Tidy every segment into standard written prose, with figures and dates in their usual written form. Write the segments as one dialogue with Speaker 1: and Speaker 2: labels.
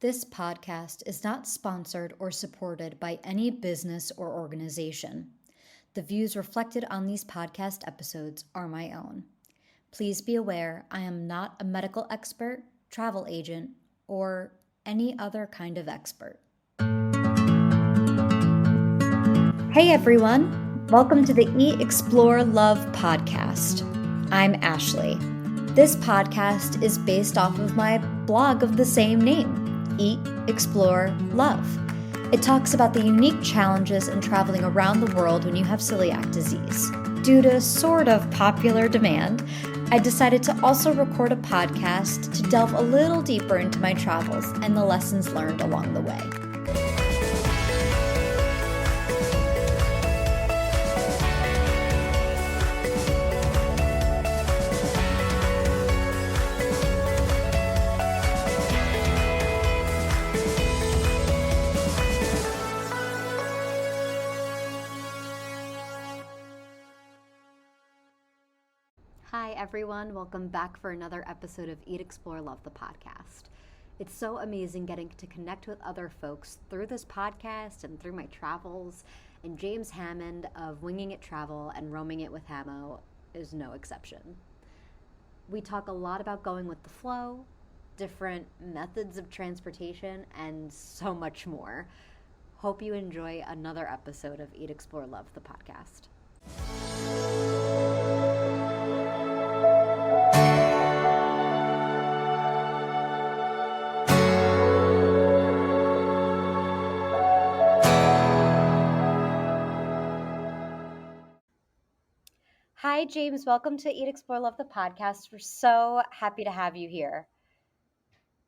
Speaker 1: This podcast is not sponsored or supported by any business or organization. The views reflected on these podcast episodes are my own. Please be aware I am not a medical expert, travel agent, or any other kind of expert. Hey everyone! Welcome to the Eat, Explore, Love podcast. I'm Ashley. This podcast is based off of my blog of the same name, Eat, Explore, Love. It talks about the unique challenges in traveling around the world when you have celiac disease. Due to sort of popular demand, I decided to also record a podcast to delve a little deeper into my travels and the lessons learned along the way. Hi everyone, welcome back for another episode of Eat, Explore, Love the podcast. It's so amazing getting to connect with other folks through this podcast and through my travels, and James Hammond of Winging It Travel and Roaming It with Hammo is no exception. We talk a lot about going with the flow, different methods of transportation, and so much more. Hope you enjoy another episode of Eat, Explore, Love the podcast. Hi, James. Welcome to Eat, Explore, Love the podcast. We're so happy to have you here.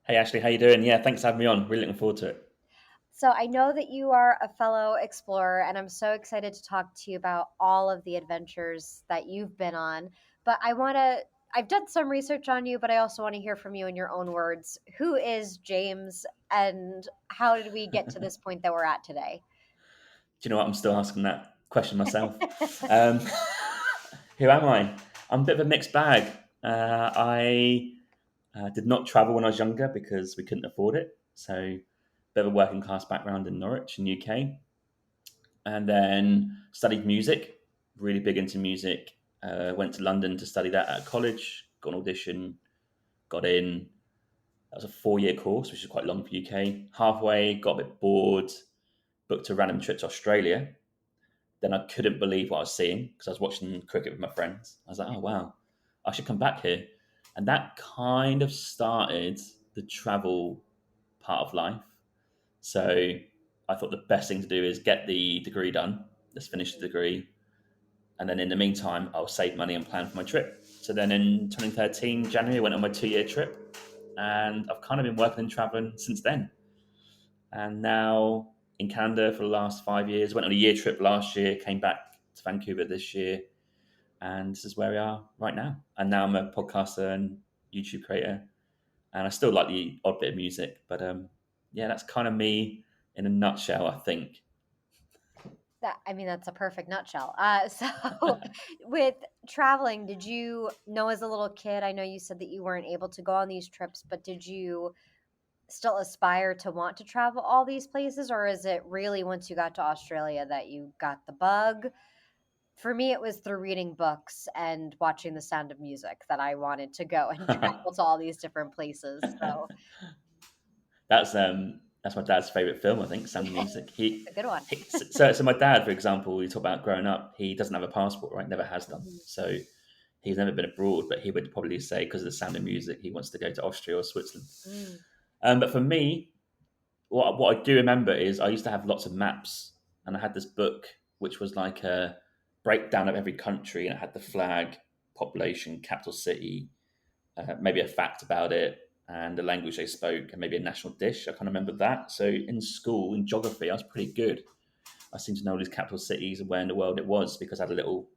Speaker 2: Hey, Ashley. How you doing? Yeah, thanks for having me on. Really looking forward to it.
Speaker 1: So I know that you are a fellow explorer, and I'm so excited to talk to you about all of the adventures that you've been on. But I've done some research on you, but I also want to hear from you in your own words. Who is James, and how did we get to this point that we're at today?
Speaker 2: Do you know what? I'm still asking that question myself. um, who am I? I'm a bit of a mixed bag. I did not travel when I was younger because we couldn't afford it. So, a bit of a working class background in Norwich in UK. And then studied music, really big into music. Went to London to study that at college, got an audition, got in. That was a 4-year course, which is quite long for UK. Halfway, got a bit bored, booked a random trip to Australia. Then I couldn't believe what I was seeing because I was watching cricket with my friends. I was like, oh, wow, I should come back here. And that kind of started the travel part of life. So I thought the best thing to do is get the degree done. Let's finish the degree. And then in the meantime, I'll save money and plan for my trip. So then in 2013, January, I went on my 2-year trip. And I've kind of been working and traveling since then. And now in Canada for the last 5 years. Went on a year trip last year, came back to Vancouver this year, and this is where we are right now. And now I'm a podcaster and YouTube creator, and I still like the odd bit of music, but yeah, that's kind of me in a nutshell, I think.
Speaker 1: That's a perfect nutshell. So with traveling, did you know as a little kid, I know you said that you weren't able to go on these trips, but did you still aspire to want to travel all these places, or is it really once you got to Australia that you got the bug? For me, it was through reading books and watching The Sound of Music that I wanted to go and travel to all these different places. So
Speaker 2: That's my dad's favorite film, I think, Sound of Music.
Speaker 1: it's a good one.
Speaker 2: So my dad, for example, we talk about growing up, he doesn't have a passport, right? Never has done. So he's never been abroad, but he would probably say because of The Sound of Music, he wants to go to Austria or Switzerland. But for me, what I do remember is I used to have lots of maps, and I had this book which was like a breakdown of every country, and it had the flag, population, capital city, maybe a fact about it, and the language they spoke, and maybe a national dish. I kind of remember that. So in school, in geography, I was pretty good. I seemed to know all these capital cities and where in the world it was because I had a little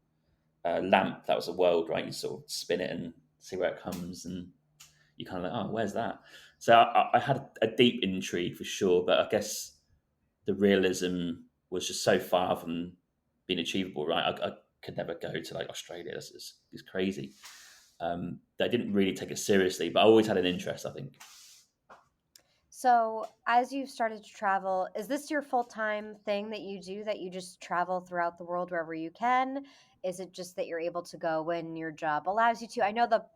Speaker 2: lamp that was the world, right? You sort of spin it and see where it comes, and you kind of like, oh, where's that? So I had a deep intrigue for sure, but I guess the realism was just so far from being achievable, right? I could never go to like Australia. It's crazy. That I didn't really take it seriously, but I always had an interest, I think.
Speaker 1: So, as you've started to travel, is this your full-time thing that you do, that you just travel throughout the world wherever you can? Is it just that you're able to go when your job allows you to? I know the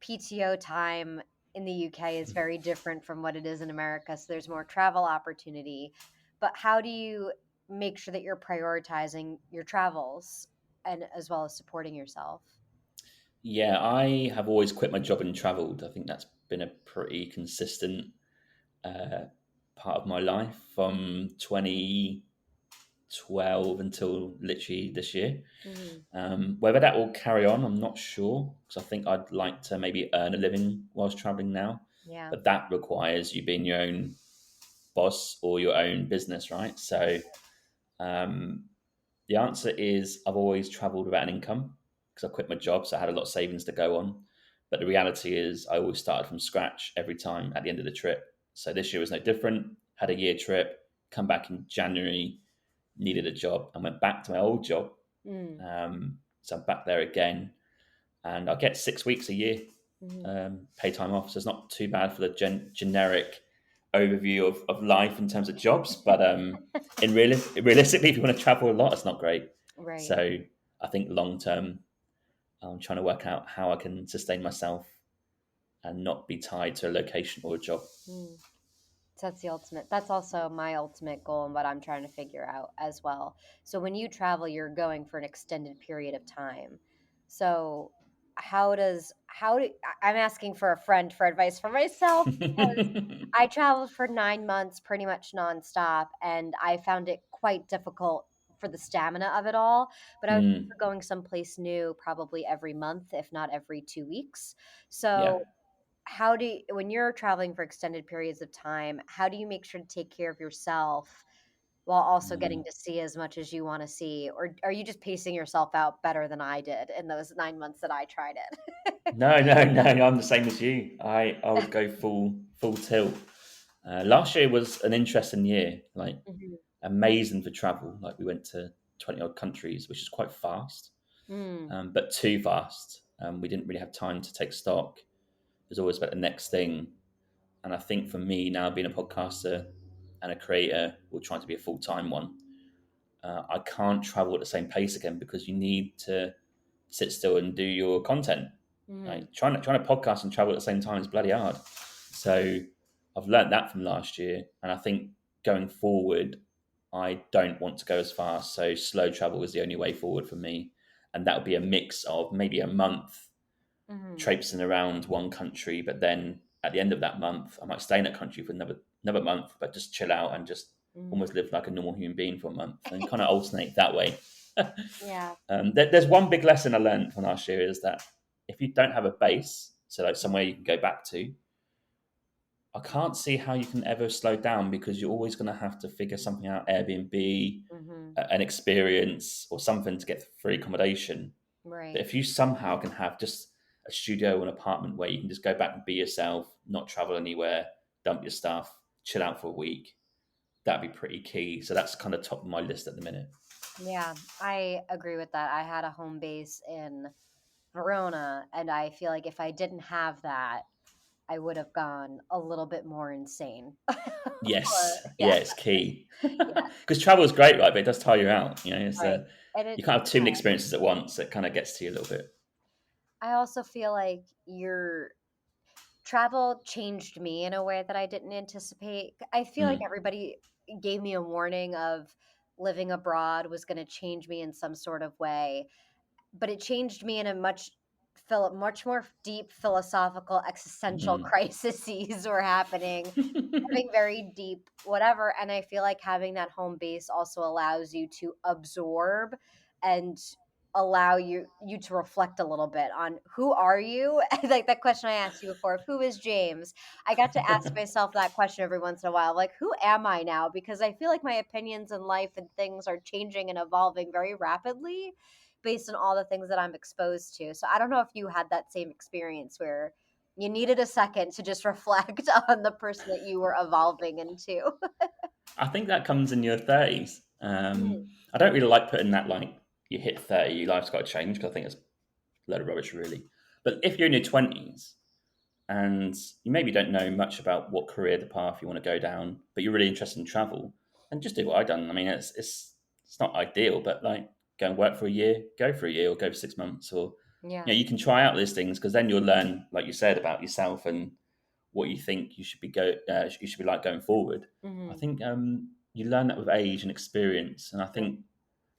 Speaker 1: PTO time in the UK is very different from what it is in America, so there's more travel opportunity. But how do you make sure that you're prioritizing your travels and as well as supporting yourself?
Speaker 2: Yeah, I have always quit my job and travelled. I think that's been a pretty consistent uh, part of my life from 2012 until literally this year.
Speaker 1: Hmm.
Speaker 2: Whether that will carry on, I'm not sure because I think I'd like to maybe earn a living whilst travelling now,
Speaker 1: Yeah.
Speaker 2: but that requires you being your own boss or your own business, right? So um, the answer is I've always travelled without an income because I quit my job, so I had a lot of savings to go on. But the reality is I always started from scratch every time at the end of the trip. So this year was no different. Had a year trip, come back in January, needed a job, and went back to my old job.
Speaker 1: Mm.
Speaker 2: So I'm back there again, and I get 6 weeks a year
Speaker 1: Hmm.
Speaker 2: pay time off. So it's not too bad for the generic overview of life in terms of jobs. But realistically, if you want to travel a lot, it's not great.
Speaker 1: Right.
Speaker 2: So I think long term, I'm trying to work out how I can sustain myself and not be tied to a location or a job.
Speaker 1: Mm. That's the ultimate. That's also my ultimate goal and what I'm trying to figure out as well. So when you travel, you're going for an extended period of time. So I'm asking for a friend for advice for myself because I traveled for 9 months pretty much nonstop, and I found it quite difficult for the stamina of it all. But I was
Speaker 2: Mm,
Speaker 1: going someplace new probably every month, if not every 2 weeks.
Speaker 2: yeah.
Speaker 1: So how do you, when you're traveling for extended periods of time, how do you make sure to take care of yourself while also getting
Speaker 2: Mm.
Speaker 1: to see as much as you want to see? Or are you just pacing yourself out better than I did in those 9 months that I tried it?
Speaker 2: No, no, no. I'm the same as you. I would go full tilt. Last year was an interesting year, like
Speaker 1: Mhm.
Speaker 2: amazing for travel. Like we went to 20 odd countries, which is quite fast,
Speaker 1: Mm,
Speaker 2: but too fast. We didn't really have time to take stock. There's always about the next thing. And I think for me now, being a podcaster and a creator, or trying to be a full time one, I can't travel at the same pace again because you need to sit still and do your content.
Speaker 1: mhm,
Speaker 2: Like trying to podcast and travel at the same time is bloody hard. So I've learned that from last year, and I think going forward, I don't want to go as fast. So slow travel is the only way forward for me, and that would be a mix of maybe a month
Speaker 1: mhm,
Speaker 2: traipsing around one country, but then at the end of that month, I might stay in that country for another month, but just chill out and just
Speaker 1: mhm.
Speaker 2: almost live like a normal human being for a month and kind of alternate that way.
Speaker 1: Yeah.
Speaker 2: There's one big lesson I learned from last year is that if you don't have a base, so like somewhere you can go back to, I can't see how you can ever slow down because you're always going to have to figure something out, Airbnb,
Speaker 1: Mhm.
Speaker 2: an experience, or something to get free accommodation. But
Speaker 1: Right.
Speaker 2: if you somehow can have just a studio or an apartment where you can just go back and be yourself, not travel anywhere, dump your stuff, chill out for a week, that'd be pretty key. So that's kind of top of my list at the minute.
Speaker 1: Yeah, I agree with that. I had a home base in Verona, and I feel like if I didn't have that, I would have gone a little bit more insane.
Speaker 2: Yes,
Speaker 1: Yeah,
Speaker 2: yeah, it's key
Speaker 1: yeah,
Speaker 2: because travel is great, right? But it does tire you out. You know,
Speaker 1: right. And
Speaker 2: you
Speaker 1: it
Speaker 2: can't have too many experiences at once. It kind of gets to you a little bit.
Speaker 1: I also feel like your travel changed me in a way that I didn't anticipate. I feel like
Speaker 2: Mm,
Speaker 1: everybody gave me a warning of living abroad was going to change me in some sort of way, but it changed me in a much more deep philosophical existential
Speaker 2: mm.
Speaker 1: crises were happening, having very deep whatever. And I feel like having that home base also allows you to absorb and allow you to reflect a little bit on who are you. Like that question I asked you before, of who is James. I got to ask myself that question every once in a while, like, who am I now? Because I feel like my opinions in life and things are changing and evolving very rapidly based on all the things that I'm exposed to. So I don't know if you had that same experience where you needed a second to just reflect on the person that you were evolving into.
Speaker 2: I think that comes in your 30s.
Speaker 1: Mm,
Speaker 2: I don't really like putting that like you hit 30, your life's got to change because I think it's a load of rubbish, really. But if you're in your 20s, and you maybe don't know much about what career the path you want to go down, but you're really interested in travel, and just do what I've done. I mean, it's not ideal, but like go and work for a year, go for a year, or go for 6 months, or
Speaker 1: Yeah.
Speaker 2: you can try out these things because then you'll learn, like you said, about yourself and what you think you should you should be like going forward. I
Speaker 1: Hmm.
Speaker 2: think you learn that with age and experience, and I think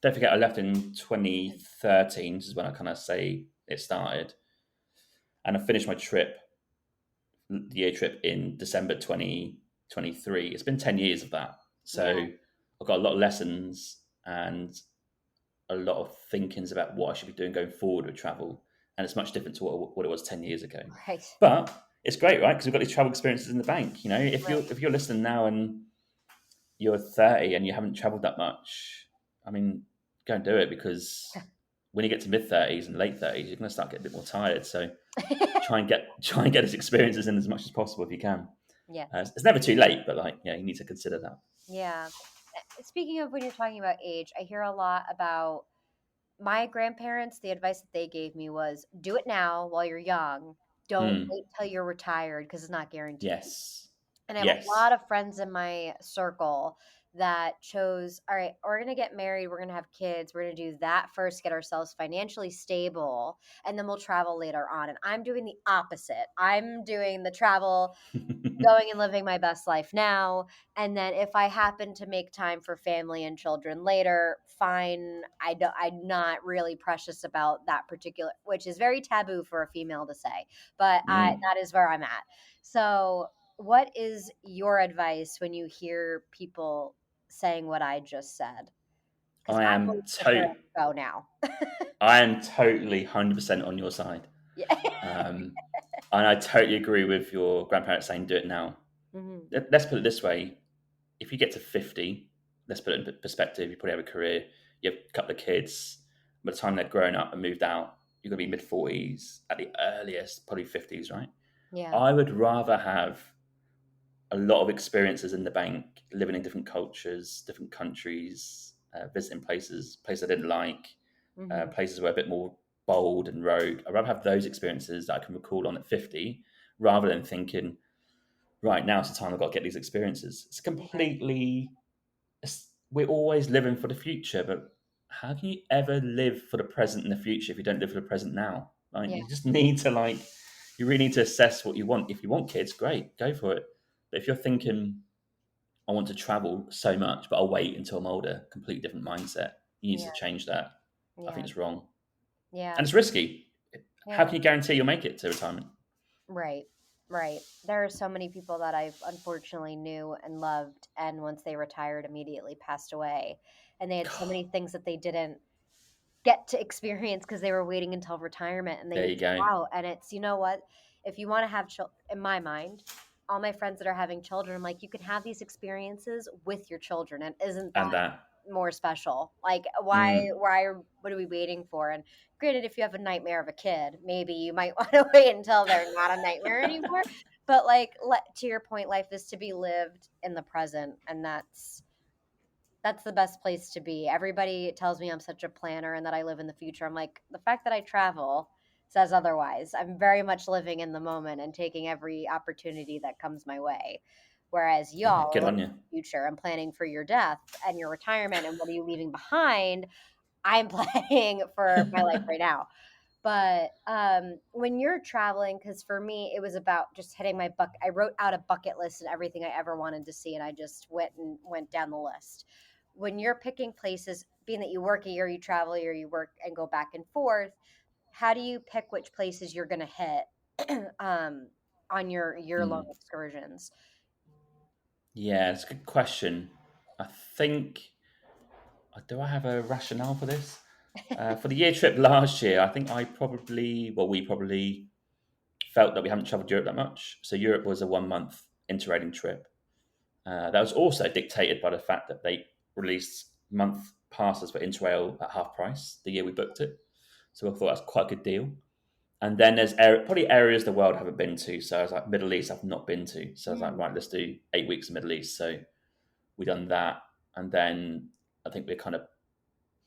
Speaker 2: don't forget I left in 2013. This is when I kind of say it started, and I finished my trip, the year trip, in December 2023. It's been 10 years of that, so
Speaker 1: Yeah.
Speaker 2: I've got a lot of lessons and a lot of thinkings about what I should be doing going forward with travel, and it's much different to what it was 10 years ago.
Speaker 1: Right.
Speaker 2: But it's great, right? Because we've got these travel experiences in the bank.
Speaker 1: Right.
Speaker 2: If you're listening now and you're 30 and you haven't traveled that much, I mean, go and do it, because when you get to mid 30s and late 30s, you're going to start getting a bit more tired. So try and get these experiences in as much as possible if you can.
Speaker 1: Yes.
Speaker 2: It's never too late, but like, yeah, you need to consider that.
Speaker 1: Yeah. Speaking of when you're talking about age, I hear a lot about my grandparents. The advice that they gave me was do it now while you're young. Don't
Speaker 2: Mm,
Speaker 1: wait till you're retired because it's not guaranteed.
Speaker 2: yes,
Speaker 1: And I have a
Speaker 2: yes.
Speaker 1: lot of friends in my circle that chose, all right, we're going to get married, we're going to have kids, we're going to do that first, get ourselves financially stable, and then we'll travel later on. And I'm doing the opposite. I'm doing the travel, going and living my best life now, and then if I happen to make time for family and children later, fine. I'm not really precious about that particular, which is very taboo for a female to say, but I
Speaker 2: Mm.
Speaker 1: that is where I'm at. So what is your advice when you hear people saying what I just said? Because
Speaker 2: I
Speaker 1: I'm
Speaker 2: am
Speaker 1: always preparing
Speaker 2: to-
Speaker 1: to go now.
Speaker 2: I am totally 100% on your side.
Speaker 1: Yeah.
Speaker 2: Um, and I totally agree with your grandparents saying do it now.
Speaker 1: Hmm.
Speaker 2: Let's put it this way: if you get to 50, let's put it in perspective. You probably have a career, you have a couple of kids. By the time they're grown up and moved out, you're going to be mid 40s at the earliest, probably 50s, right?
Speaker 1: Yeah.
Speaker 2: I would rather have a lot of experiences in the bank, living in different cultures, different countries, visiting places I didn't like,
Speaker 1: Hmm.
Speaker 2: places where a bit more bold and rogue. I'd rather have those experiences that I can recall on at 50, rather than thinking, right, now's the time I've got to get these experiences.
Speaker 1: Yeah.
Speaker 2: We're always living for the future, but how can you ever live for the present in the future if you don't live for the present now? Like,
Speaker 1: Yeah.
Speaker 2: you just need to you really need to assess what you want. If you want kids, great, go for it. But if you're thinking, I want to travel so much, but I'll wait until I'm older, completely different mindset. You need
Speaker 1: Yeah.
Speaker 2: to change that. I think
Speaker 1: Yeah.
Speaker 2: it's wrong.
Speaker 1: Yeah.
Speaker 2: And it's risky. How
Speaker 1: Yeah.
Speaker 2: can you guarantee you'll make it to retirement?
Speaker 1: Right. Right. There are so many people that I've unfortunately knew and loved, and once they retired, immediately passed away. And they had so many things that they didn't get to experience because they were waiting until retirement and they
Speaker 2: There you
Speaker 1: missed
Speaker 2: go.
Speaker 1: out. And it's, you know what? If you want to have children, in my mind, all my friends that are having children, I'm like, you can have these experiences with your children. And isn't
Speaker 2: And
Speaker 1: that
Speaker 2: that.
Speaker 1: more special? Like,
Speaker 2: Mm.
Speaker 1: what are we waiting for? And granted, if you have a nightmare of a kid, maybe you might want to wait until they're not a nightmare anymore. But like, to your point, life is to be lived in the present, and that's the best place to be. Everybody tells me I'm such a planner and that I live in the future. I'm like, the fact that I travel says otherwise. I'm very much living in the moment and taking every opportunity that comes my way. Whereas
Speaker 2: Yeah,
Speaker 1: y'all
Speaker 2: good
Speaker 1: are
Speaker 2: on
Speaker 1: living
Speaker 2: you.
Speaker 1: in the future and planning for your death and your retirement and what are you leaving behind. I'm planning for my life right now. But when you're traveling, because for me, it was about just hitting my buck. I wrote out a bucket list and everything I ever wanted to see, and I just went down the list. When you're picking places, being that you work a year, you travel a year, you work and go back and forth, how do you pick which places you're going to hit um, on your year-long
Speaker 2: Mm.
Speaker 1: excursions?
Speaker 2: Yeah, it's a good question. I think, do I have a rationale for this? For the year trip last year, I think we probably felt that we haven't travelled Europe that much. So Europe was a 1 month interrating trip. That was also dictated by the fact that they released month passes for Interrail at half price the year we booked it. So I thought that's quite a good deal. And then there's probably areas of the world I haven't been to. So I was like, Middle East, I've not been to. So I was like,
Speaker 1: Mm,
Speaker 2: right, let's do 8 weeks in Middle East. So we done that. And then I think we're kind of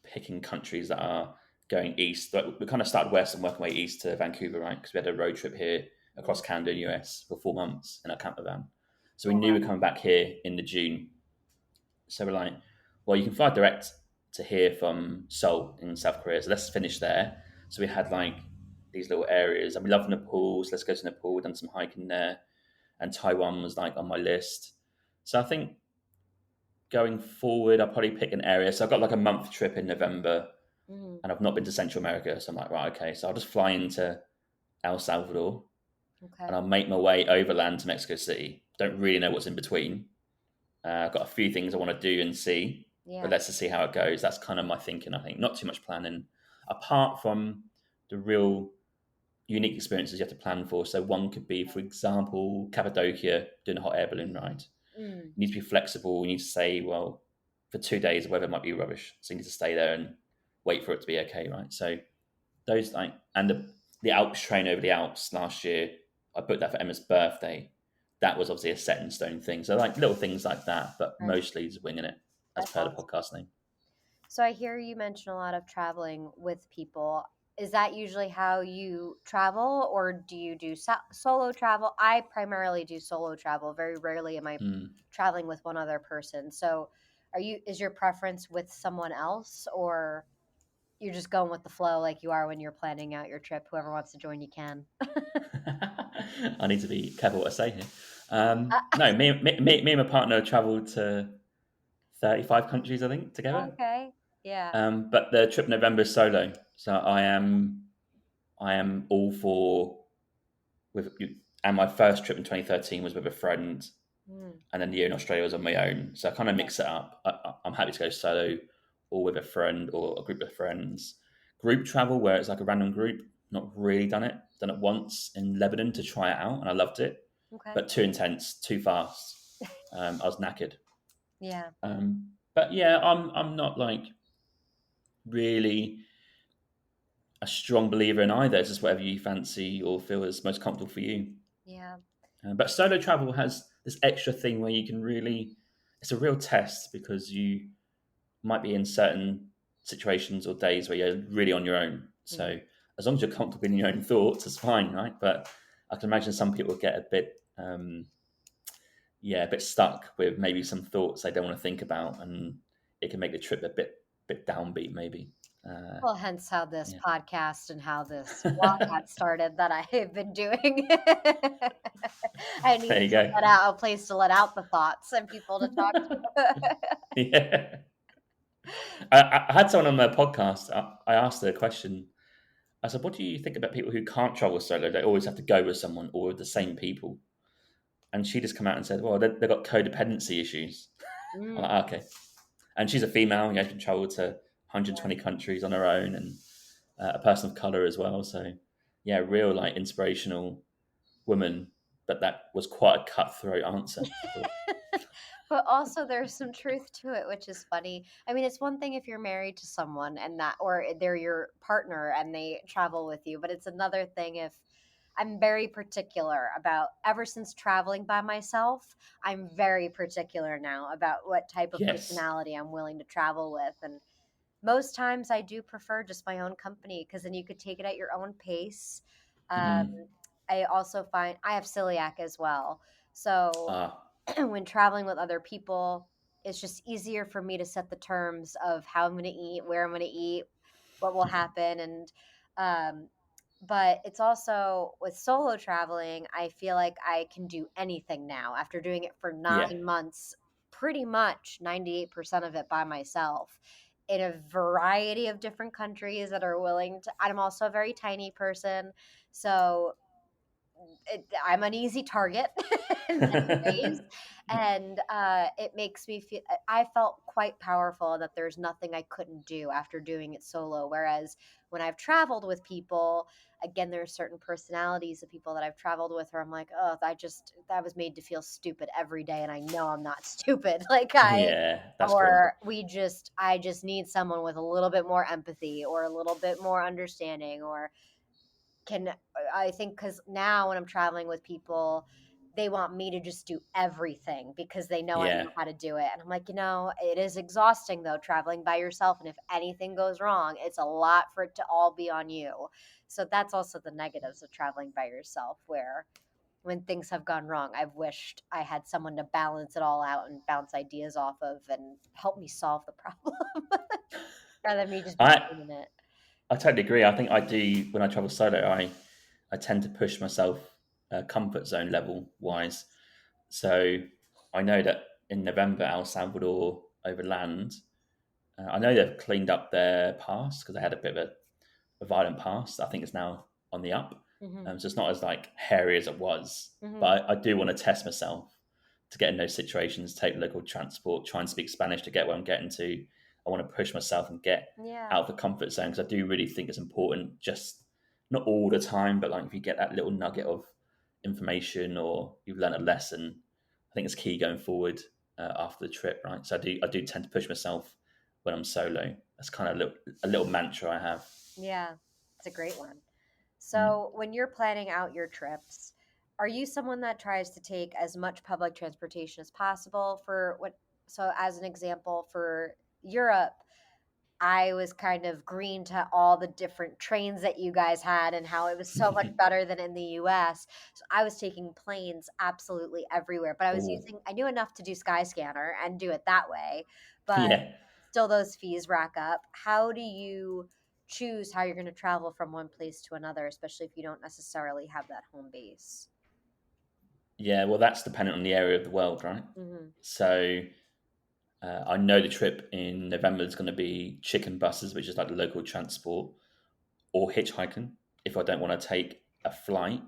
Speaker 2: picking countries that are going east. Like, we kind of started west and working way east to Vancouver, right? Because we had a road trip here. across Canada and US for 4 months in a camper van. So we
Speaker 1: Oh,
Speaker 2: knew
Speaker 1: wow.
Speaker 2: we were coming back here in the June. So we're like, well, you can fly direct to here from Seoul in South Korea. So let's finish there. So we had like these little areas, and we love Nepal. So let's go to Nepal. Done some hiking there, and Taiwan was like on my list. So I think going forward, I'll probably pick an area. So I've got like a month trip in November,
Speaker 1: Mm,
Speaker 2: and I've not been to Central America. So I'm like, right, okay. So I'll just fly into El Salvador, and
Speaker 1: okay.
Speaker 2: I'll make my way overland to Mexico City. Don't really know what's in between. I've got a few things I want to do and see, but
Speaker 1: Yeah.
Speaker 2: let's just see how it goes. That's kind of my thinking, I think. Not too much planning, apart from the real unique experiences you have to plan for. So one could be, for example, Cappadocia, doing a hot air balloon ride.
Speaker 1: Mm,
Speaker 2: You need to be flexible. You need to say, well, for 2 days, the weather might be rubbish. So you need to stay there and wait for it to be okay, right? So those like, and the Alps train over the Alps last year, I booked that for Emma's birthday. That was obviously a set in stone thing. So like little things like that, but
Speaker 1: right.
Speaker 2: mostly just winging it as
Speaker 1: That's
Speaker 2: per the
Speaker 1: awesome.
Speaker 2: podcast name.
Speaker 1: So I hear you mention a lot of traveling with people. Is that usually how you travel, or do you do solo travel? I primarily do solo travel. Very rarely am I
Speaker 2: Mm.
Speaker 1: traveling with one other person. So, is your preference with someone else, or you're just going with the flow like you are when you're planning out your trip? Whoever wants to join, you can.
Speaker 2: I need to be careful what I say here. No,
Speaker 1: Uh,
Speaker 2: me and my partner travelled to 35 countries, I think, together.
Speaker 1: okay. Yeah.
Speaker 2: But the trip in November is solo. So I am all for with, and my first trip in 2013 was with a friend,
Speaker 1: Mm,
Speaker 2: and then the year in Australia was on my own. So I kind of
Speaker 1: yeah.
Speaker 2: mix it up. I'm happy to go solo or with a friend or a group of friends. Group travel where it's like a random group, not really done it. Done it once in Lebanon to try it out, and I loved it,
Speaker 1: Okay.
Speaker 2: but too intense, too fast. I was knackered.
Speaker 1: Yeah.
Speaker 2: But yeah, I'm not like really a strong believer in either. It's just whatever you fancy or feel is most comfortable for you.
Speaker 1: Yeah.
Speaker 2: But solo travel has this extra thing where you can really, it's a real test because you might be in certain situations or days where you're really on your own.
Speaker 1: Mhm.
Speaker 2: So as long as you're comfortable in your own thoughts, it's fine, right? But I can imagine some people get a bit, a bit stuck with maybe some thoughts they don't want to think about, and it can make the trip a bit downbeat, maybe. Uh,
Speaker 1: Well, hence how this
Speaker 2: yeah.
Speaker 1: podcast and how this blog got started that I have been doing. I
Speaker 2: There
Speaker 1: needed
Speaker 2: you
Speaker 1: to
Speaker 2: go.
Speaker 1: let out a place to let out the thoughts and people to talk to.
Speaker 2: Yeah. I had someone on my podcast. I asked her a question. I said, "What do you think about people who can't travel solo? They always have to go with someone or with the same people." And she just come out and said, "Well, they've got codependency issues." I'm
Speaker 1: Mm,
Speaker 2: like, okay. And she's a female. You know, she can travel to
Speaker 1: yeah.
Speaker 2: 120 countries on her own, and a person of color as well. So, yeah, real like inspirational woman. But that was quite a cutthroat answer, I thought.
Speaker 1: But also there's some truth to it, which is funny. I mean, it's one thing if you're married to someone and that, or they're your partner and they travel with you, but it's another thing if I'm very particular about, ever since traveling by myself, I'm very particular now about what type of
Speaker 2: Yes.
Speaker 1: personality I'm willing to travel with. And most times I do prefer just my own company because then you could take it at your own pace. Um,
Speaker 2: Mm-hmm.
Speaker 1: I also find I have celiac as well. So
Speaker 2: Ah,
Speaker 1: when traveling with other people, it's just easier for me to set the terms of how I'm going to eat, where I'm going to eat, what will happen. And, um, but it's also with solo traveling, I feel like I can do anything now after doing it for
Speaker 2: yeah.
Speaker 1: 9 months, pretty much 98% of it by myself in a variety of different countries that are willing to. I'm also a very tiny person. So I'm an easy target in many ways, and it makes me feel. I felt quite powerful that there's nothing I couldn't do after doing it solo. Whereas when I've traveled with people, again, there are certain personalities of people that I've traveled with where I'm like, oh, that was made to feel stupid every day, and I know I'm not stupid.
Speaker 2: Yeah, that's real.
Speaker 1: Or I just need someone with a little bit more empathy or a little bit more understanding or can I think because now when I'm traveling with people, they want me to just do everything because they know I
Speaker 2: Yeah.
Speaker 1: know how to do it. And I'm like, it is exhausting though, traveling by yourself. And if anything goes wrong, it's a lot for it to all be on you. So that's also the negatives of traveling by yourself, where when things have gone wrong, I've wished I had someone to balance it all out and bounce ideas off of and help me solve the problem rather than me just be
Speaker 2: I
Speaker 1: in it.
Speaker 2: I totally agree. I think I do when I travel solo. I tend to push myself comfort zone level wise. So I know that in November, El Salvador overland. I know they've cleaned up their pass because they had a bit of a violent past. I think it's now on the up,
Speaker 1: Hmm.
Speaker 2: so it's not as like hairy as it was.
Speaker 1: Hmm.
Speaker 2: But I do want to test myself to get in those situations, take local transport, try and speak Spanish to get where I'm getting to. I want to push myself and get
Speaker 1: Yeah.
Speaker 2: out of the comfort zone because I do really think it's important. Just not all the time, but like if you get that little nugget of information or you've learned a lesson, I think it's key going forward after the trip, right? So I do tend to push myself when I'm solo. That's kind of a little mantra I have.
Speaker 1: Yeah. It's a great one.
Speaker 2: Mm.
Speaker 1: So when you're planning out your trips, are you someone that tries to take as much public transportation as possible for what? So as an example, for Europe, I was kind of green to all the different trains that you guys had and how it was so much better than in the US. So I was taking planes absolutely everywhere, but
Speaker 2: Oh,
Speaker 1: I knew enough to do Skyscanner and do it that way, but
Speaker 2: yeah.
Speaker 1: still those fees rack up. How do you choose how you're going to travel from one place to another, especially if you don't necessarily have that home base?
Speaker 2: Yeah, well, that's dependent on the area of the world, right?
Speaker 1: Hmm.
Speaker 2: So I know the trip in November is going to be chicken buses, which is like the local transport, or hitchhiking if I don't want to take a flight.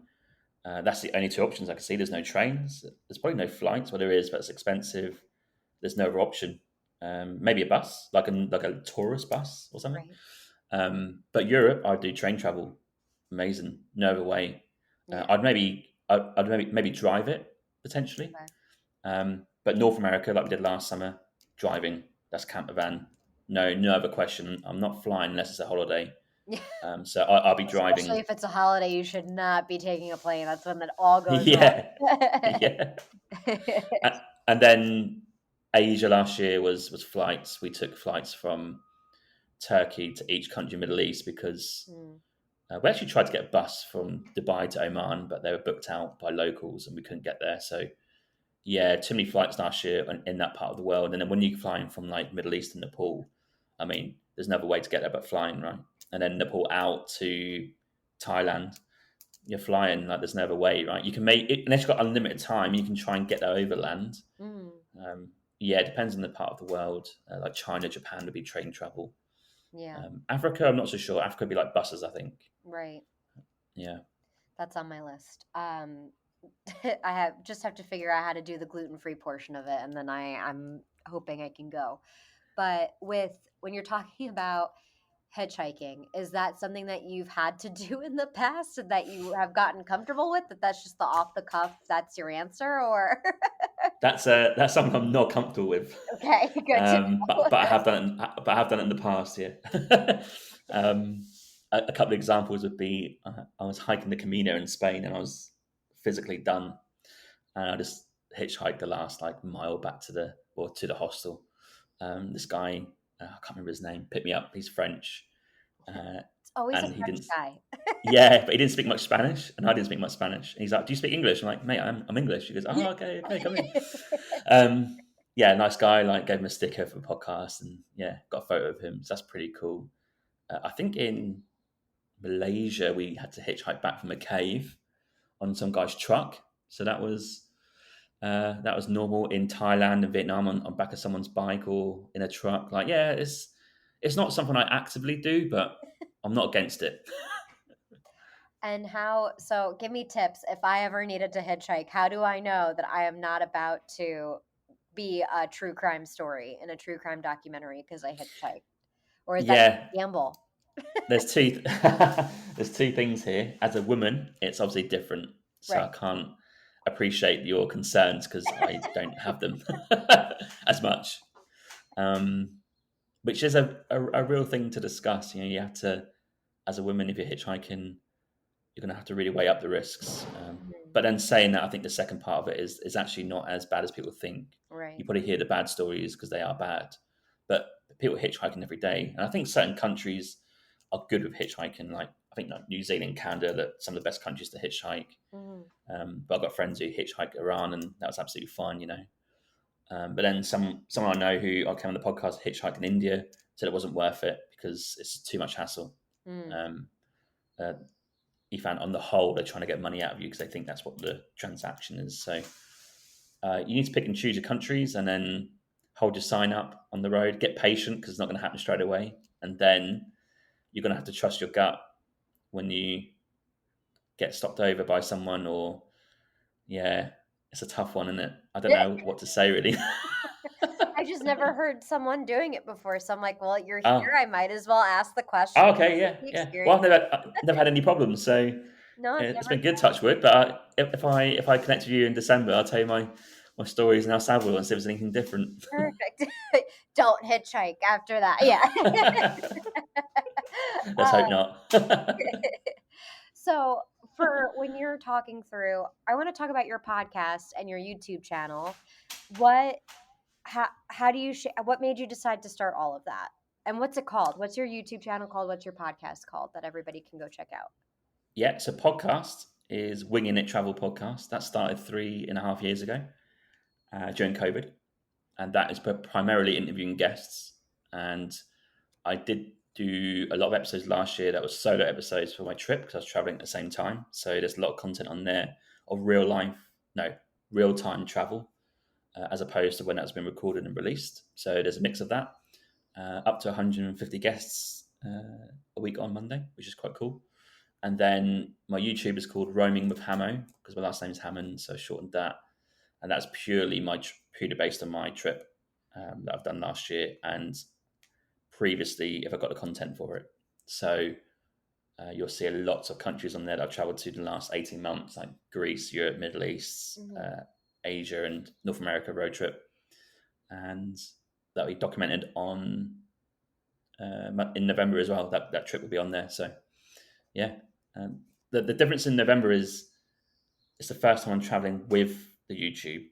Speaker 2: That's the only two options I can see. There's no trains. There's probably no flights. Well, there is, but it's expensive. There's no other option. Maybe a bus, like a tourist bus or something.
Speaker 1: Right.
Speaker 2: But Europe, I do train travel. Amazing. No other way.
Speaker 1: Yeah.
Speaker 2: I'd maybe drive it potentially.
Speaker 1: Okay.
Speaker 2: But North America, like we did last summer, driving. That's camper van. No other question. I'm not flying unless it's a holiday. So I'll be
Speaker 1: Especially
Speaker 2: driving.
Speaker 1: if it's a holiday, you should not be taking a plane. That's when it all goes
Speaker 2: Yeah,
Speaker 1: wrong.
Speaker 2: yeah. And then Asia last year was flights. We took flights from Turkey to each country in the Middle East because
Speaker 1: Mm.
Speaker 2: we actually tried to get a bus from Dubai to Oman, but they were booked out by locals and we couldn't get there. So yeah, too many flights last year in that part of the world. And then when you're flying from like Middle East and Nepal, I mean, there's no other way to get there but flying, right? And then Nepal out to Thailand, you're flying like there's no other way, right? You can make it unless you've got unlimited time. You can try and get there overland.
Speaker 1: Mm.
Speaker 2: Yeah, it depends on the part of the world. Like China, Japan would be train travel.
Speaker 1: Yeah,
Speaker 2: Africa, I'm not so sure. Africa would be like buses, I think.
Speaker 1: right.
Speaker 2: Yeah.
Speaker 1: That's on my list. I have to figure out how to do the gluten-free portion of it, and then I'm hoping I can go. But with when you're talking about hitchhiking, is that something that you've had to do in the past and that you have gotten comfortable with? That that's just the off the cuff, that's your answer, or
Speaker 2: That's something I'm not comfortable with.
Speaker 1: okay, good to know.
Speaker 2: But I have done it. But I have done it in the past. Yeah. um, a couple of examples would be I was hiking the Camino in Spain and I was physically done, and I just hitchhiked the last like mile back to the hostel. This guy, I can't remember his name, picked me up. He's French, uh,
Speaker 1: It's always a
Speaker 2: and he
Speaker 1: French
Speaker 2: didn't.
Speaker 1: guy.
Speaker 2: Yeah, but he didn't speak much Spanish, and I didn't speak much Spanish. And he's like, "Do you speak English?" I'm like, "Mate, I'm English." He goes, "Oh, okay, okay, come in." Um, yeah, nice guy. Like, gave him a sticker for the podcast, and yeah, got a photo of him. So that's pretty cool. I think in Malaysia we had to hitchhike back from a cave on some guy's truck. So that was normal. In Thailand and Vietnam on back of someone's bike or in a truck. Like, yeah, it's not something I actively do, but I'm not against it.
Speaker 1: And so give me tips if I ever needed to hitchhike. How do I know that I am not about to be a true crime story in a true crime documentary because I hitchhiked? Or is that just
Speaker 2: Yeah,
Speaker 1: a gamble?
Speaker 2: there's two there's two things here. As a woman, it's obviously different, so I
Speaker 1: Right.
Speaker 2: can't appreciate your concerns because I don't have them as much. Um, which is a real thing to discuss. You have to, as a woman, if you're hitchhiking, you're going to have to really weigh up the risks.
Speaker 1: Mhm.
Speaker 2: But then saying that, I think the second part of it is actually not as bad as people think. You
Speaker 1: Right.
Speaker 2: probably hear the bad stories because they are bad, but people hitchhiking every day, and I think certain countries are good with hitchhiking. Like I think like New Zealand, Canada, that some of the best countries to hitchhike. But I've got friends who hitchhike Iran, and that was absolutely fine, you know. But then someone I know who I came on the podcast hitchhiked in India said it wasn't worth it because it's too much hassle. Um, he found on the whole they're trying to get money out of you because they think that's what the transaction is. So you need to pick and choose your countries, and then hold your sign up on the road. Get patient because it's not going to happen straight away, and then you're going to have to trust your gut when you get stopped over by someone. Or it's a tough one, isn't it? I don't know what to say really.
Speaker 3: I just never heard someone doing it before, so I'm like, well, you're here.
Speaker 2: Oh.
Speaker 3: I might as well ask the question.
Speaker 2: Okay, yeah. Well, I've never had any problems, so
Speaker 3: No,
Speaker 2: it's been good, touch wood. But if I connect with you in December, I'll tell you my stories in El Salvador and see if there's anything different.
Speaker 3: Perfect. Don't hitchhike after that. Yeah.
Speaker 2: Let's hope not.
Speaker 3: So for when you're talking through, I want to talk about your podcast and your YouTube channel. How do you what made you decide to start all of that? And what's it called? What's your YouTube channel called? What's your podcast called that everybody can go check out?
Speaker 2: Yeah, so podcast is Winging It Travel Podcast. That started 3.5 years ago during COVID. And that is primarily interviewing guests. And I did do a lot of episodes last year that was solo episodes for my trip because I was traveling at the same time. So there's a lot of content on there of real time travel as opposed to when that's been recorded and released. So there's a mix of that. Up to 150 guests a week on Monday, which is quite cool. And then my YouTube is called Roaming with Hammo because my last name is Hammond, so I shortened that. And that's purely based on my trip that I've done last year and previously if I got the content for it. So you'll see lots of countries on there that I've traveled to the last 18 months, like Greece, Europe, Middle East, Asia, and North America road trip. And that'll be documented on in November as well. That trip will be on there. So yeah, the difference in November is it's the first time I'm traveling with the YouTube.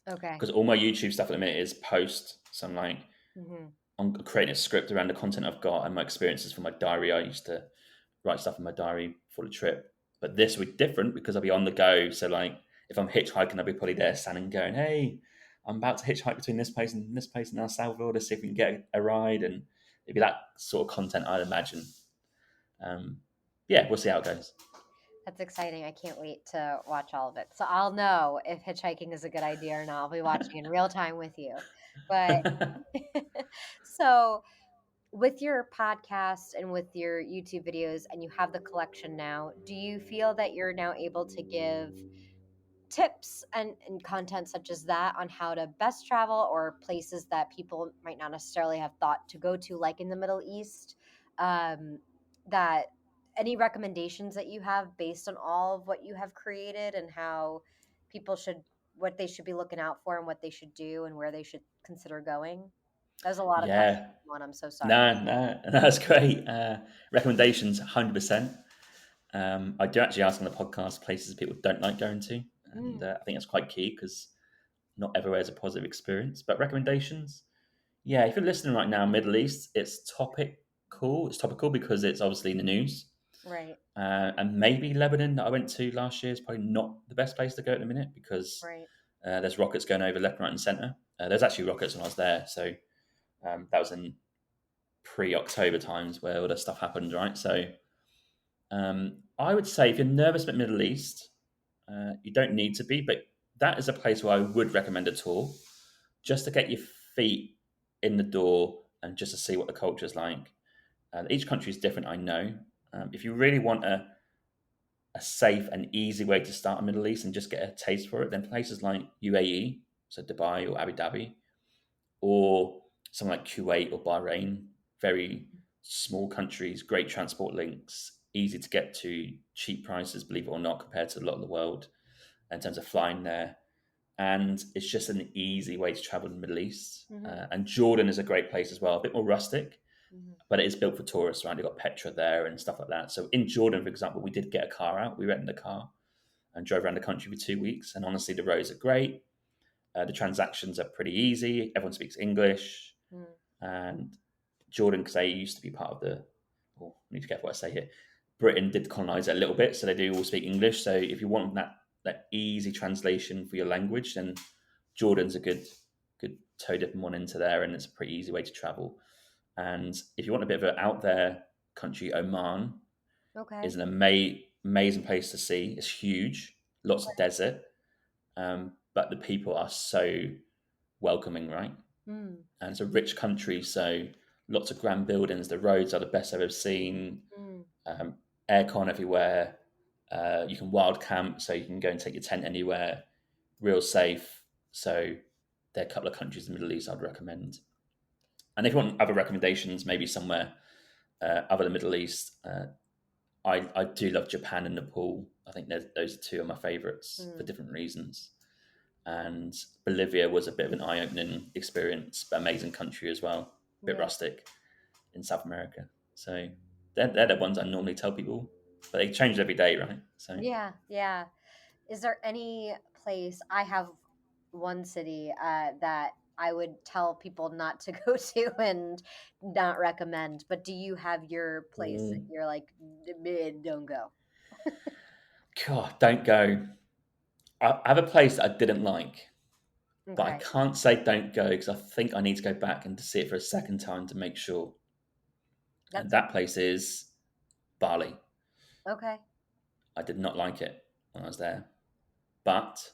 Speaker 3: Okay.
Speaker 2: Because all my YouTube stuff at the minute is post. So I'm like, I'm creating a script around the content I've got and my experiences from my diary. I used to write stuff in my diary for the trip. But this will be different because I'll be on the go. So like if I'm hitchhiking, I'll be probably there standing going, hey, I'm about to hitchhike between this place and this place in El Salvador to see if we can get a ride. And it'd be that sort of content, I'd imagine. We'll see how it goes.
Speaker 3: That's exciting. I can't wait to watch all of it. So I'll know if hitchhiking is a good idea or not. I'll be watching in real time with you. But so with your podcast and with your YouTube videos, and you have the collection now, do you feel that you're now able to give tips and content such as that on how to best travel or places that people might not necessarily have thought to go to, like in the Middle East? That any recommendations that you have based on all of what you have created and how people what they should be looking out for and what they should do and where they should consider going? That was a lot of questions. I'm so sorry.
Speaker 2: No, that's great. Recommendations, 100%. I do actually ask on the podcast places people don't like going to. And I think that's quite key because not everywhere is a positive experience. But recommendations, if you're listening right now, Middle East, it's topical. It's topical because it's obviously in the news.
Speaker 3: Right.
Speaker 2: And maybe Lebanon that I went to last year is probably not the best place to go at the minute because there's rockets going over left, right, and centre. There's actually rockets when I was there, so that was in pre-October times where all this stuff happened, right? So I would say if you're nervous about Middle East, you don't need to be, but that is a place where I would recommend a tour just to get your feet in the door and just to see what the culture is like. Each country is different, I know. If you really want a safe and easy way to start in Middle East and just get a taste for it, then places like UAE, so Dubai or Abu Dhabi, or somewhere like Kuwait or Bahrain, very small countries, great transport links, easy to get to, cheap prices, believe it or not, compared to a lot of the world in terms of flying there. And it's just an easy way to travel in the Middle East. And Jordan is a great place as well, a bit more rustic, but it is built for tourists, right? They've got Petra there and stuff like that. So in Jordan, for example, we did get a car out. We rented a car and drove around the country for 2 weeks. And honestly, the roads are great. The transactions are pretty easy. Everyone speaks English. And Jordan, because they used to be part of I need to be careful what I say here. Britain did colonize it a little bit, so they do all speak English. So if you want that easy translation for your language, then Jordan's a good toe dipping one into there, and it's a pretty easy way to travel. And if you want a bit of an out there country, Oman
Speaker 3: Okay.
Speaker 2: is an amazing place to see. It's huge, lots of desert, but the people are so welcoming, right?
Speaker 3: Mm.
Speaker 2: And it's a rich country, so lots of grand buildings. The roads are the best I've ever seen.
Speaker 3: Mm.
Speaker 2: Aircon everywhere. You can wild camp, so you can go and take your tent anywhere. Real safe. So there are a couple of countries in the Middle East I'd recommend. And if you want other recommendations, maybe somewhere other than the Middle East, I do love Japan and Nepal. I think those two are my favourites for different reasons. And Bolivia was a bit of an eye-opening experience, but amazing country as well. A bit rustic in South America. So they're the ones I normally tell people, but they change every day, right? So
Speaker 3: Yeah. Is there any place? I have one city that I would tell people not to go to and not recommend. But do you have your place that you're like, don't go?
Speaker 2: God, don't go. I have a place that I didn't like, but I
Speaker 3: Okay.
Speaker 2: can't say don't go because I think I need to go back and to see it for a second time to make sure. And
Speaker 3: That's
Speaker 2: that place is Bali.
Speaker 3: okay.
Speaker 2: I did not like it when I was there, but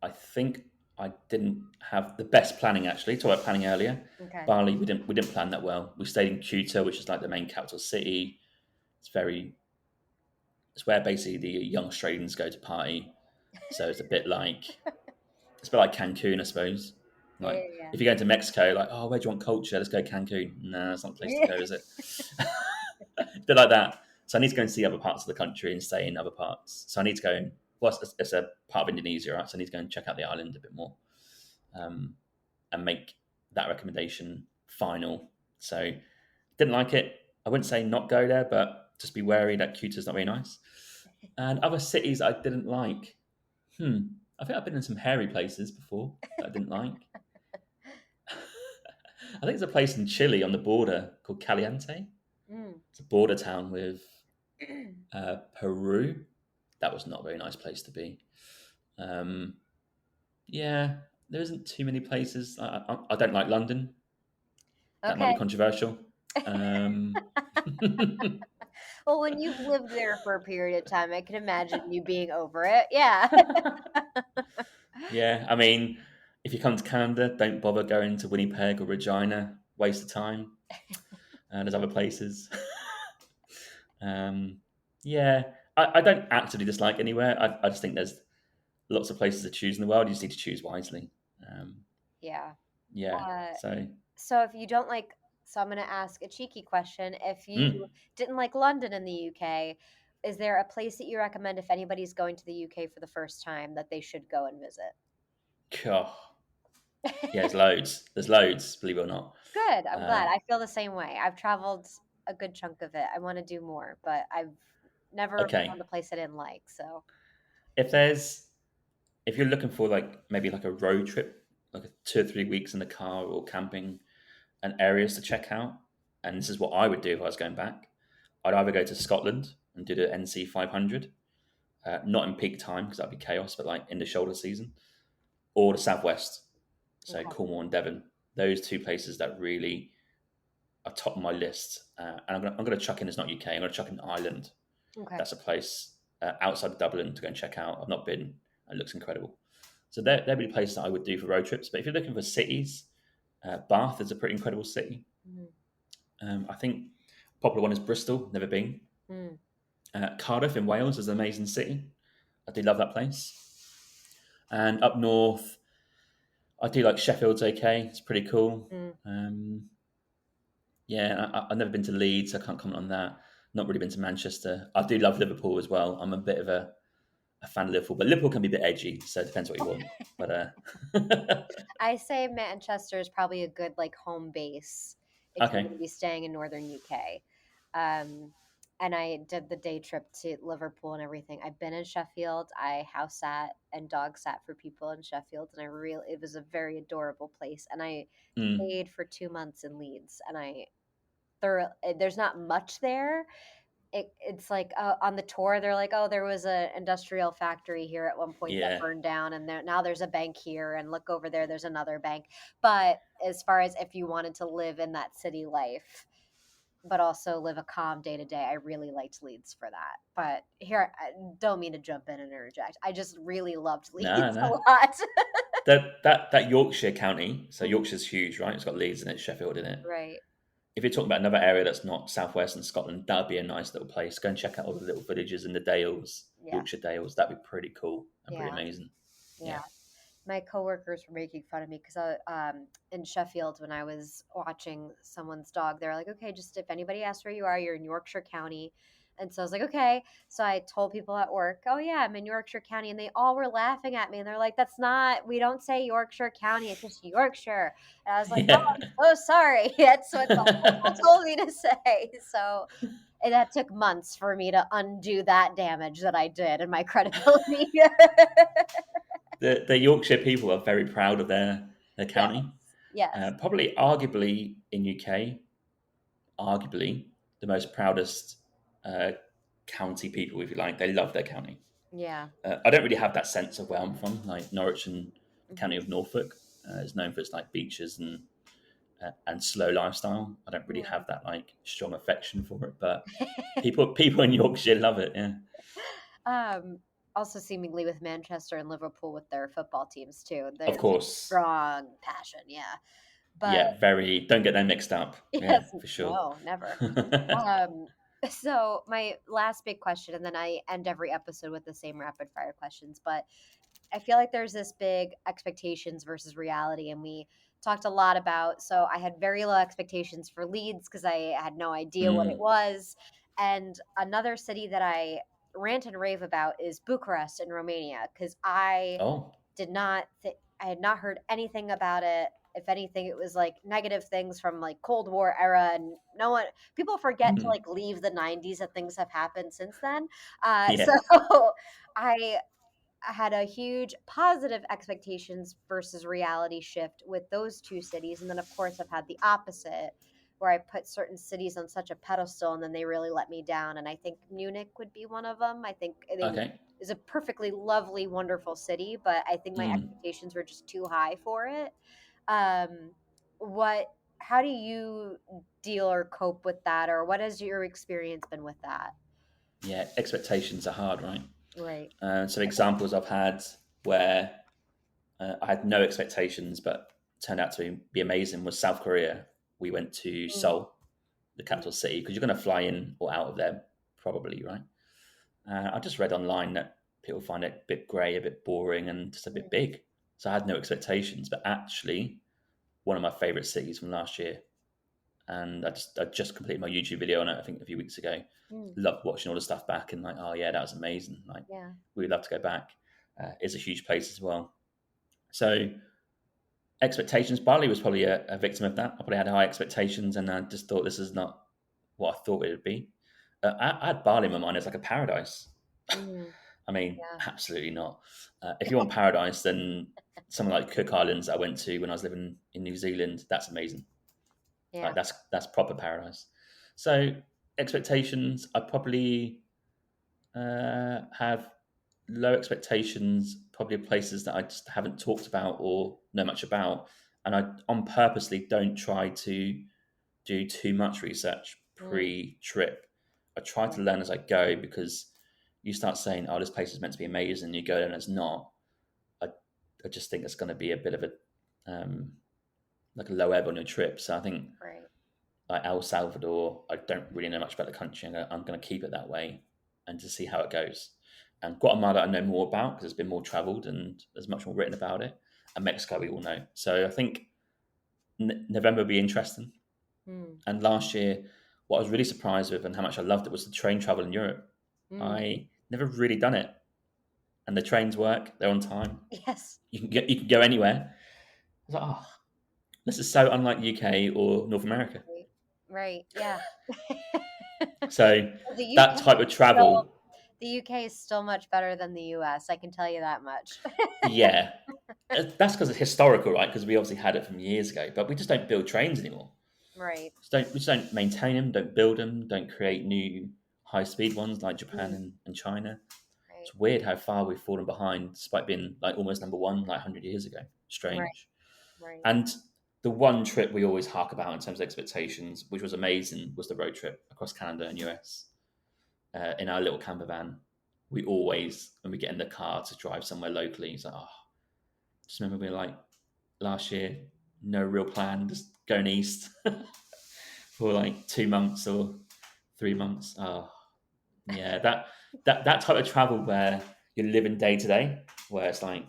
Speaker 2: I think I didn't have the best planning. Actually, talked about planning earlier.
Speaker 3: Okay.
Speaker 2: Bali, we didn't plan that well. We stayed in Kuta, which is like the main capital city. It's where basically the young Australians go to party. So it's a bit like Cancun, I suppose.
Speaker 3: Yeah.
Speaker 2: Like if you go to Mexico, like, oh, where do you want culture? Let's go Cancun. No, that's not the place to
Speaker 3: Yeah.
Speaker 2: go, is it? A bit like that. So I need to go and see other parts of the country and stay in other parts. So I need to go and it's a part of Indonesia, right? So I need to go and check out the island a bit more, and make that recommendation final. So didn't like it. I wouldn't say not go there, but just be wary that Kuta's not very nice. And other cities I didn't like. I think I've been in some hairy places before that I didn't like. I think there's a place in Chile on the border called Caliente.
Speaker 3: Mm.
Speaker 2: It's a border town with Peru. That was not a very nice place to be. Yeah, there isn't too many places. I don't like London. That might be
Speaker 3: Okay.
Speaker 2: controversial.
Speaker 3: Well, when you've lived there for a period of time, I can imagine you being over it. Yeah.
Speaker 2: Yeah, I mean, if you come to Canada, don't bother going to Winnipeg or Regina. Waste of time. There's other places. Yeah, I don't actively dislike anywhere. I just think there's lots of places to choose in the world. You just need to choose wisely.
Speaker 3: Yeah.
Speaker 2: Yeah,
Speaker 3: So if you don't like, so I'm going to ask a cheeky question. If you didn't like London in the UK, is there a place that you recommend if anybody's going to the UK for the first time that they should go and visit?
Speaker 2: yeah, there's loads. There's loads, believe it or not.
Speaker 3: Good. I'm glad. I feel the same way. I've traveled a good chunk of it. I want to do more, but I've never
Speaker 2: Okay,
Speaker 3: found a place I didn't like. So,
Speaker 2: if you're looking for like maybe like a road trip, like 2 or 3 weeks in the car or camping, and areas to check out, and this is what I would do if I was going back. I'd either go to Scotland and do the NC 500, not in peak time because that'd be chaos, but like in the shoulder season, or the southwest, so
Speaker 3: okay.
Speaker 2: Cornwall and Devon. Those two places that really are top of my list. And I'm going to chuck in, it's not UK, I'm going to chuck in Ireland.
Speaker 3: Okay.
Speaker 2: That's a place outside of Dublin to go and check out. I've not been, it looks incredible. So they'd be places that I would do for road trips. But if you're looking for cities, Bath is a pretty incredible city. I think a popular one is Bristol, never been.
Speaker 3: Mm.
Speaker 2: Cardiff in Wales is an amazing city. I do love that place. And up north, I do like Sheffield's okay. It's pretty cool. Yeah, I've never been to Leeds. I can't comment on that. Not really been to Manchester. I do love Liverpool as well. I'm a bit of a fan of Liverpool, but Liverpool can be a bit edgy, so it depends what you want. But
Speaker 3: I say Manchester is probably a good like home base if you're
Speaker 2: okay,
Speaker 3: going to be staying in northern UK. And I did the day trip to Liverpool and everything. I've been in Sheffield. I house sat and dog sat for people in Sheffield, and it was a very adorable place. And I stayed for 2 months in Leeds, and there's not much there, it's like on the tour they're like, oh, there was an industrial factory here at one point that
Speaker 2: Yeah.
Speaker 3: burned down, and now there's a bank here, and look over there's another bank. But as far as if you wanted to live in that city life but also live a calm day to day, I really liked Leeds for that. But here, I don't mean to jump in and interject, I just really loved Leeds
Speaker 2: No,
Speaker 3: a
Speaker 2: no.
Speaker 3: lot.
Speaker 2: That Yorkshire county, so
Speaker 3: Mhm.
Speaker 2: Yorkshire's huge, right? It's got Leeds in it, Sheffield in it.
Speaker 3: Right.
Speaker 2: If you're talking about another area that's not southwestern Scotland, that'd be a nice little place. Go and check out all the little villages in the Dales,
Speaker 3: Yeah.
Speaker 2: Yorkshire Dales. That'd be pretty cool and pretty
Speaker 3: Yeah.
Speaker 2: amazing.
Speaker 3: Yeah. My coworkers were making fun of me because in Sheffield, when I was watching someone's dog, they're like, okay, just if anybody asks where you are, you're in Yorkshire County. And so I was like, okay. So I told people at work, oh, yeah, I'm in Yorkshire County. And they all were laughing at me. And they're like, we don't say Yorkshire County. It's just Yorkshire. And I was like, oh,
Speaker 2: Yeah.
Speaker 3: I'm so sorry. That's what the people told me to say. So that took months for me to undo that damage that I did in my credibility.
Speaker 2: The Yorkshire people are very proud of their
Speaker 3: Yes.
Speaker 2: county.
Speaker 3: Yes.
Speaker 2: Probably, arguably, in UK, arguably the most proudest county people, if you like. They love their county.
Speaker 3: Yeah.
Speaker 2: I don't really have that sense of where I'm from. Like Norwich and county
Speaker 3: Mhm.
Speaker 2: of Norfolk is known for its like beaches and slow lifestyle. I don't really
Speaker 3: Yeah.
Speaker 2: have that like strong affection for it, but people in Yorkshire love it. Yeah.
Speaker 3: Also seemingly with Manchester and Liverpool with their football teams too.
Speaker 2: Of
Speaker 3: There's
Speaker 2: course.
Speaker 3: strong passion, yeah. But
Speaker 2: Yeah, very. Don't get them mixed up. Yeah,
Speaker 3: yes,
Speaker 2: for sure.
Speaker 3: no, never. So my last big question, and then I end every episode with the same rapid fire questions, but I feel like there's this big expectations versus reality, and we talked a lot about. So I had very low expectations for Leeds because I had no idea what it was, and another city that I rant and rave about is Bucharest in Romania because I
Speaker 2: Oh,
Speaker 3: did not I had not heard anything about it. If anything, it was like negative things from like Cold War era, and no one people forget to like leave the 90s that things have happened since then.
Speaker 2: yeah.
Speaker 3: So I had a huge positive expectations versus reality shift with those two cities. And then, of course, I've had the opposite where I put certain cities on such a pedestal and then they really let me down. And I think Munich would be one of them. I think it
Speaker 2: Okay.
Speaker 3: is a perfectly lovely, wonderful city, but I think my expectations were just too high for it. How do you deal or cope with that? Or what has your experience been with that?
Speaker 2: Yeah, expectations are hard, right?
Speaker 3: Right.
Speaker 2: Some examples I've had where I had no expectations, but turned out to be amazing was South Korea. We went to Seoul, the capital city, because you're going to fly in or out of there, probably, right? I just read online that people find it a bit grey, a bit boring, and just a bit big. So I had no expectations, but actually, one of my favourite cities from last year. And I just completed my YouTube video on it, I think a few weeks ago. Loved watching all the stuff back and like, oh yeah, that was amazing. Like,
Speaker 3: Yeah.
Speaker 2: we'd love to go back. It's a huge place as well. So expectations, Bali was probably a victim of that. I probably had high expectations and I just thought this is not what I thought it would be. I had Bali in my mind as like a paradise. I mean,
Speaker 3: Yeah.
Speaker 2: absolutely not. If you want paradise, then something like Cook Islands I went to when I was living in New Zealand, that's amazing.
Speaker 3: Yeah.
Speaker 2: Like that's proper paradise. So expectations, I probably have low expectations, probably places that I just haven't talked about or know much about, and I on purposely don't try to do too much research pre-trip. I try to learn as I go because you start saying, "Oh, this place is meant to be amazing," and you go there and it's not. I just think it's going to be a bit of a like a low ebb on your trip. So I think like El Salvador, I don't really know much about the country. I'm going to keep it that way and to see how it goes. And Guatemala, I know more about because it's been more travelled and there's much more written about it. And Mexico, we all know. So I think November will be interesting. And last year, what I was really surprised with and how much I loved it was the train travel in Europe. I never really done it. And the trains work, they're on time.
Speaker 3: Yes.
Speaker 2: You can go anywhere. I was like, oh, this is so unlike the UK or North America.
Speaker 3: Right. Yeah.
Speaker 2: So that type of travel.
Speaker 3: The UK is still much better than the US. I can tell you that much.
Speaker 2: Yeah. That's because it's historical, right? Because we obviously had it from years ago, but we just don't build trains anymore.
Speaker 3: Right.
Speaker 2: We just don't maintain them, don't build them, don't create new high-speed ones like Japan and China.
Speaker 3: Right.
Speaker 2: It's weird how far we've fallen behind, despite being like almost number one like 100 years ago. Strange.
Speaker 3: Right.
Speaker 2: And the one trip we always hark about in terms of expectations, which was amazing, was the road trip across Canada and US in our little camper van. We always, when we get in the car to drive somewhere locally, it's like, oh, just remember we were like last year, no real plan, just going east for like 2 months or 3 months. Oh, yeah, that type of travel where you're living day to day, where it's like,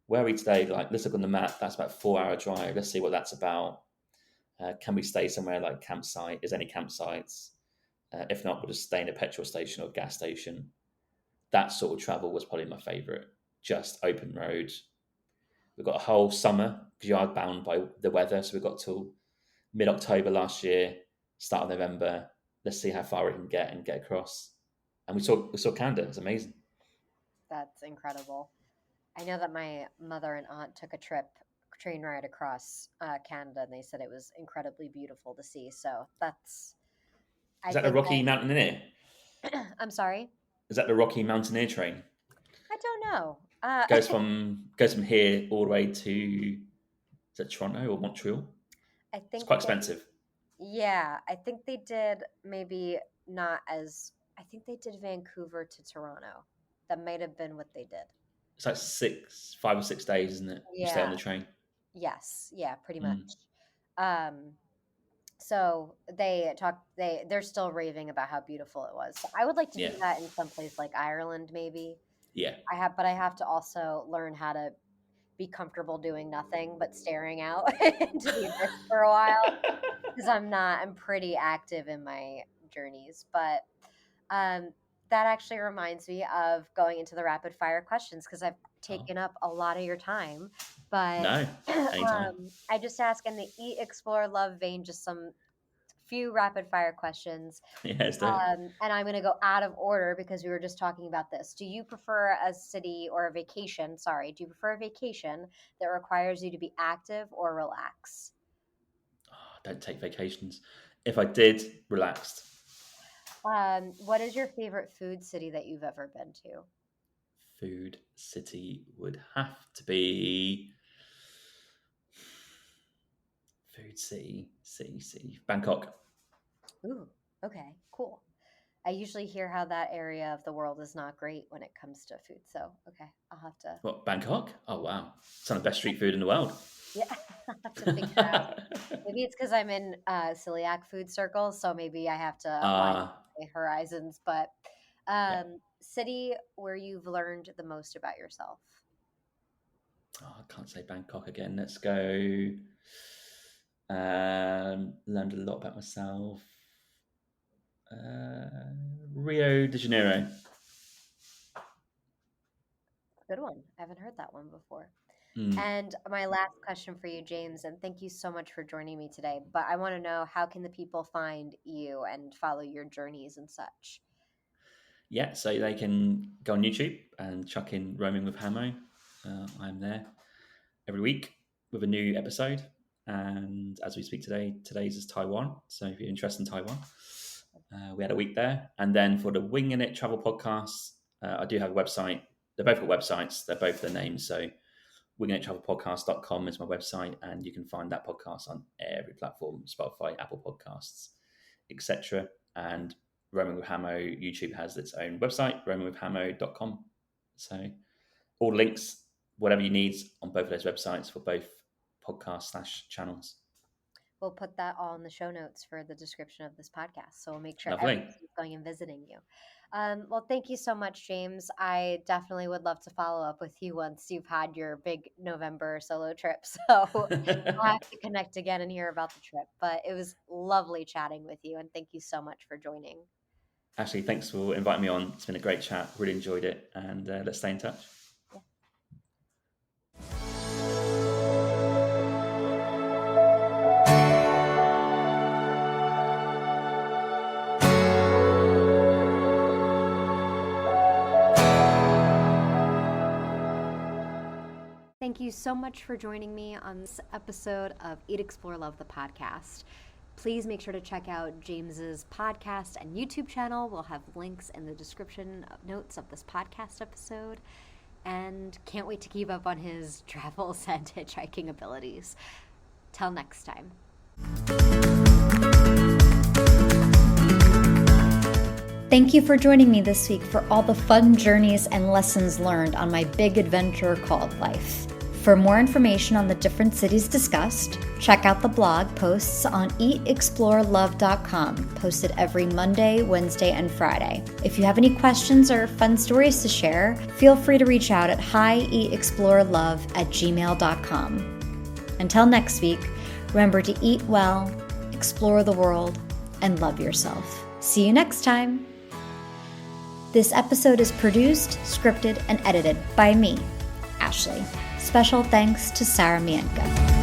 Speaker 2: where are we today? Like, let's look on the map. That's about a 4-hour drive. Let's see what that's about. Can we stay somewhere like campsite? Is any campsites? If not, we'll just stay in a petrol station or gas station. That sort of travel was probably my favourite. Just open road. We've got a whole summer because you are bound by the weather. So we've got till mid-October last year, start of November. Let's see how far we can get and get across. And we saw Canada. It's amazing.
Speaker 3: That's incredible. I know that my mother and aunt took a train ride across Canada, and they said it was incredibly beautiful to see. So that's,
Speaker 2: Is that the Rocky Mountaineer?
Speaker 3: I'm sorry?
Speaker 2: Is that the Rocky Mountaineer train?
Speaker 3: I don't know.
Speaker 2: Goes from here all the way to, is it Toronto or Montreal?
Speaker 3: I think
Speaker 2: it's quite expensive.
Speaker 3: Yeah, I think they did maybe not as. I think they did Vancouver to Toronto. That might have been what they did.
Speaker 2: It's like 5 or 6 days, isn't it?
Speaker 3: Yeah.
Speaker 2: You stay on the train.
Speaker 3: Yes. Yeah. Pretty much. So they're still raving about how beautiful it was. So I would like to do that in some place like Ireland, maybe.
Speaker 2: Yeah.
Speaker 3: But I have to also learn how to be comfortable doing nothing but staring out into the abyss for a while, because I'm pretty active in my journeys. But that actually reminds me of going into the rapid fire questions, because I've taken up a lot of your time. But
Speaker 2: no, anytime.
Speaker 3: I just ask in the Eat, Explore, Love vein, just some few rapid fire questions.
Speaker 2: Yeah, let's do it.
Speaker 3: And I'm going to go out of order because we were just talking about this. Do you prefer a city or a vacation? Sorry, do you prefer a vacation that requires you to be active or relax?
Speaker 2: Oh, don't take vacations. If I did, relaxed.
Speaker 3: What is your favorite food city that you've ever been to?
Speaker 2: Food city would have to be food city, Bangkok.
Speaker 3: Ooh, okay, cool. I usually hear how that area of the world is not great when it comes to food. So, okay, I'll have to.
Speaker 2: What, Bangkok? Oh, wow. It's some of the best street food in the world.
Speaker 3: Yeah, I'll have to figure it out. Maybe it's because I'm in celiac food circles, so maybe I have to widen my horizons. But city where you've learned the most about yourself?
Speaker 2: Oh, I can't say Bangkok again. Let's go. Learned a lot about myself. Rio de Janeiro.
Speaker 3: Good one. I haven't heard that one before. And my last question for you, James, and thank you so much for joining me today, but I want to know, how can the people find you and follow your journeys and such?
Speaker 2: Yeah, so they can go on YouTube and chuck in Roaming with Hammo. I'm there every week with a new episode. And as we speak today, today's is Taiwan. So if you're interested in Taiwan, we had a week there. And then for the Winging It travel podcast, I do have a website. They're both got websites. They're both their names. So wingingittravelpodcast.com is my website, and you can find that podcast on every platform: Spotify, Apple Podcasts, etc. And Roaming with Hammo YouTube has its own website, roamingwithhammo.com. So all links, whatever you need, on both of those websites for both podcast/channels.
Speaker 3: We'll put that all in the show notes for the description of this podcast. So we'll make sure everyone's going and visiting you. Well, thank you so much, James. I definitely would love to follow up with you once you've had your big November solo trip. So we'll have to connect again and hear about the trip. But it was lovely chatting with you, and thank you so much for joining.
Speaker 2: Ashley, thanks for inviting me on. It's been a great chat. Really enjoyed it. And let's stay in touch.
Speaker 3: Yeah. Thank you so much for joining me on this episode of Eat, Explore, Love, the podcast. Please make sure to check out James's podcast and YouTube channel. We'll have links in the description notes of this podcast episode. And can't wait to keep up on his travels and hitchhiking abilities. Till next time.
Speaker 1: Thank you for joining me this week for all the fun journeys and lessons learned on my big adventure called life. For more information on the different cities discussed, check out the blog posts on eatexplorelove.com, posted every Monday, Wednesday, and Friday. If you have any questions or fun stories to share, feel free to reach out at hieatexplorelove@gmail.com. Until next week, remember to eat well, explore the world, and love yourself. See you next time. This episode is produced, scripted, and edited by me, Ashley. Special thanks to Sarah Mienka.